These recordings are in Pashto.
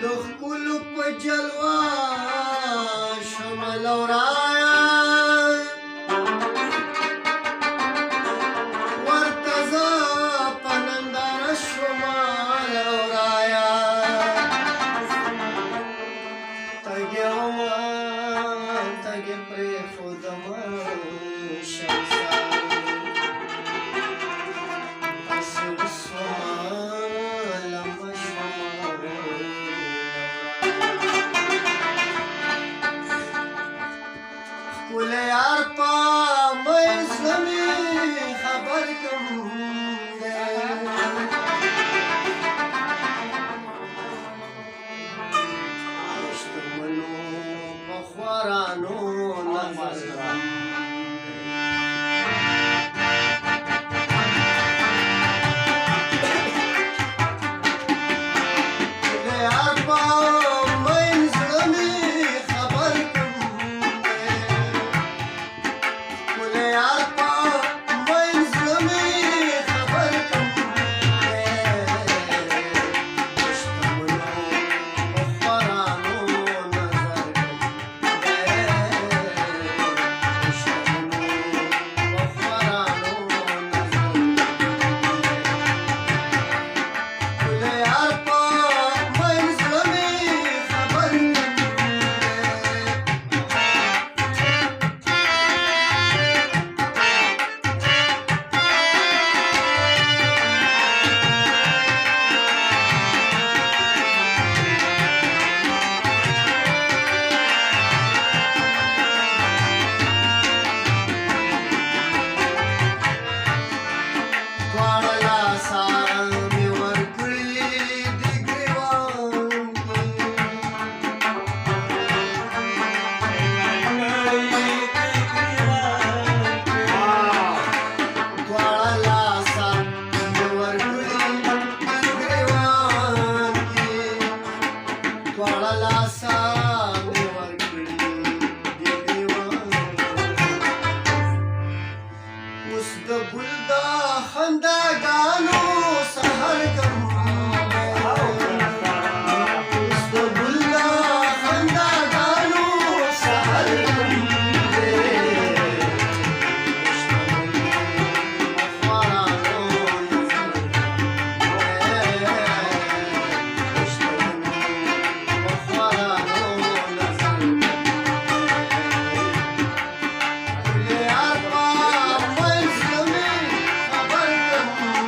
د ښکلو په جلوه شمه لورايه ورته زه په ننداره شومه لورايه تږې ومه تږې پرېښودمه شمسان داسې وسومه لمبه شومه ښکلی یار په منځ مې خبر کم دی شتمنو په خوارانو نظر کم ښکلی یار په منځ مې خبر کم دی ښکلی یار په منځ مې خبر کم دی شتمنو په خوارانو نظر کم دی شتمنو په خوارانو نظر کم دی ښکلی یار په منځ مې خبر کم دی دواړه لاسه مې ورکړي دي ګرېوان کې دواړه لاسه مې ورکړي دي ګرېوان کې دواړه لاسه مې ورکړي دي ګرېوان اوس د ګل د خنداګانو سحر کم دی اوس د ګل د خنداګانو سحر کم دی شتمنو په خوارانو نظر کم دی شتمنو په خوارانو نظر کم دی ښکلی یار په منځ مې خبر کم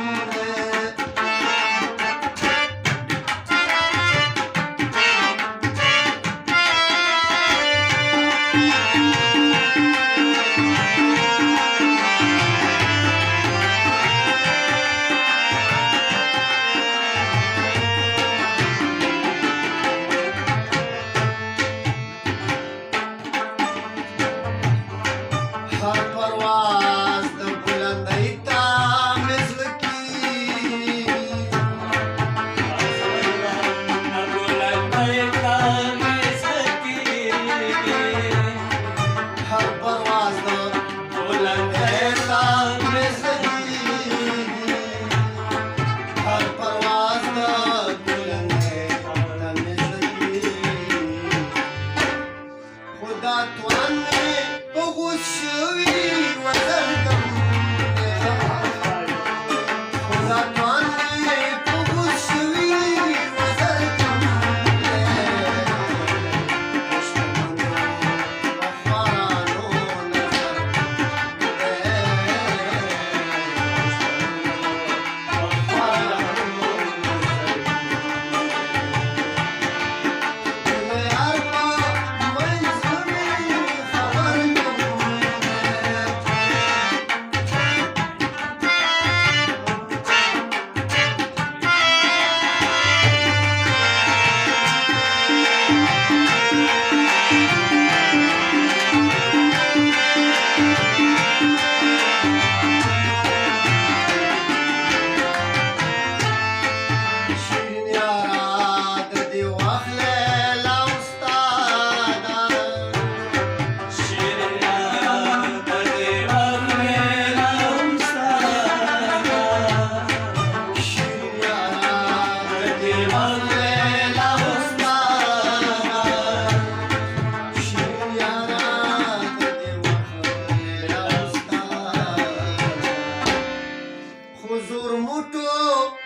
حضور موټو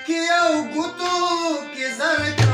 کې او ګوتو کې زر